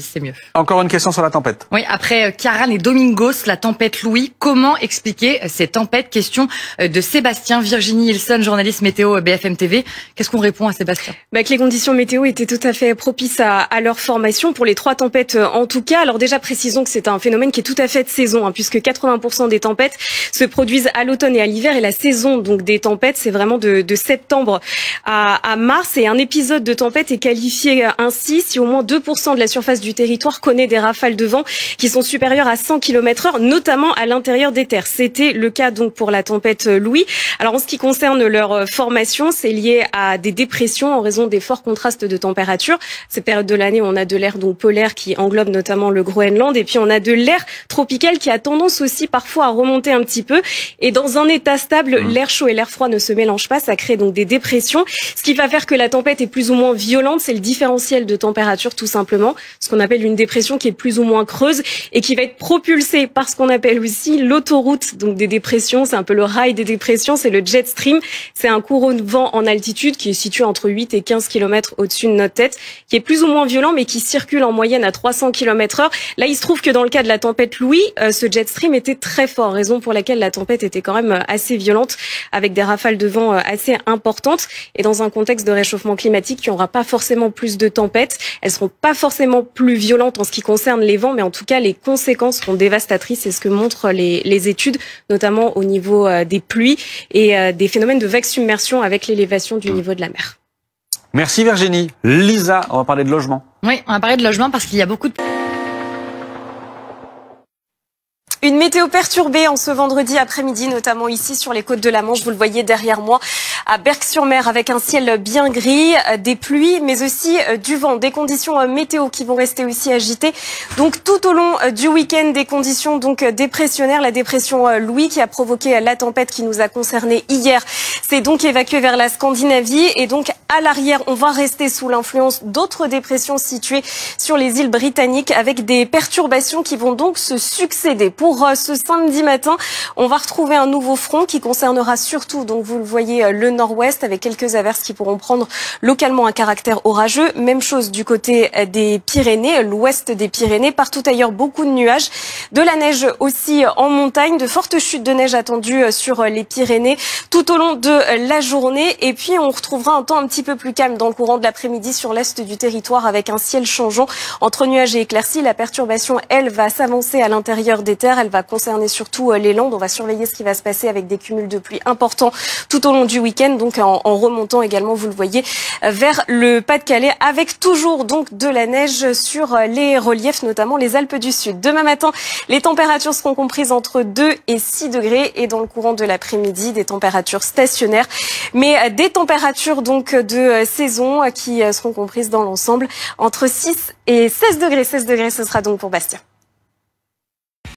10, c'est mieux. Encore une question sur la tempête. Oui, après Ciarán et Domingos, la tempête Louis, comment expliquer ces tempêtes? Question de Sébastien, Virginie Ilson, journaliste météo BFM TV. Qu'est-ce qu'on répond à Sébastien? Que les conditions météo étaient tout à fait propices à leur formation, pour les 3 tempêtes en tout cas. Alors déjà, précisons que c'est un phénomène qui est tout à fait de saison, puisque 80% des tempêtes se produisent à l'automne et à l'hiver, et la saison donc des tempêtes, c'est vraiment de septembre à mars. Et un épisode de tempête est qualifié ainsi si au moins 2% de la surface du territoire connaît des rafales de vent qui sont supérieures à 100 km/h, notamment à l'intérieur des terres. C'était le cas donc pour la tempête Louis. Alors en ce qui concerne leur formation, c'est lié à des dépressions en raison des forts contrastes de température. Cette période de l'année, on a de l'air donc polaire qui englobe notamment le Groenland, et puis on a de l'air tropical qui a tendance aussi parfois à remonter un petit peu. Et dans un état stable, l'air chaud et l'air froid ne se mélangent pas, ça crée donc des dépressions. Ce qui va faire que la tempête est plus ou moins violente, c'est le différentiel de température tout simplement, ce qu'on appelle une dépression qui est plus ou moins creuse et qui va être propulsée par ce qu'on appelle aussi l'autoroute donc des dépressions. C'est un peu le rail des dépressions, c'est le jet stream. C'est un courant de vent en altitude qui est situé entre 8 et 15 km au-dessus de notre tête, qui est plus ou moins violent mais qui circule en moyenne à 300 km/h. Là, il se trouve que dans le cas de la tempête Louis, ce jet stream était très fort, raison pour laquelle la tempête était quand même assez violente, avec des rafales de vent assez importantes. Et dans un contexte de réchauffement climatique, il n'y aura pas forcément plus de tempêtes. Elles seront pas forcément plus violentes en ce qui concerne les vents, mais en tout cas, les conséquences seront dévastatrices. C'est ce que montrent les études, notamment au niveau des pluies et des phénomènes de vague submersion avec l'élévation du niveau de la mer. Merci Virginie. Lisa, on va parler de logement. Oui, on va parler de logement parce qu'il y a beaucoup de... Une météo perturbée en ce vendredi après-midi, notamment ici sur les côtes de la Manche. Vous le voyez derrière moi, à Berck-sur-Mer, avec un ciel bien gris, des pluies, mais aussi du vent, des conditions météo qui vont rester aussi agitées. Donc tout au long du week-end, des conditions donc dépressionnaires. La dépression Louis qui a provoqué la tempête qui nous a concernés hier s'est donc évacuée vers la Scandinavie, et donc à l'arrière, on va rester sous l'influence d'autres dépressions situées sur les îles britanniques, avec des perturbations qui vont donc se succéder. Pour ce samedi matin, on va retrouver un nouveau front qui concernera surtout, donc vous le voyez, le nord-ouest, avec quelques averses qui pourront prendre localement un caractère orageux. Même chose du côté des Pyrénées, l'ouest des Pyrénées. Partout ailleurs, beaucoup de nuages. De la neige aussi en montagne, de fortes chutes de neige attendues sur les Pyrénées tout au long de la journée. Et puis on retrouvera un temps un petit peu plus calme dans le courant de l'après-midi sur l'est du territoire, avec un ciel changeant entre nuages et éclaircies. La perturbation, elle, va s'avancer à l'intérieur des terres. Elle va concerner surtout les Landes. On va surveiller ce qui va se passer avec des cumuls de pluie importants tout au long du week-end, donc en remontant également, vous le voyez, vers le Pas-de-Calais, avec toujours donc de la neige sur les reliefs, notamment les Alpes du Sud. Demain matin, les températures seront comprises entre 2 et 6 degrés, et dans le courant de l'après-midi, des températures stationnaires, mais des températures donc de saison qui seront comprises dans l'ensemble entre 6 et 16 degrés. 16 degrés, ce sera donc pour Bastia.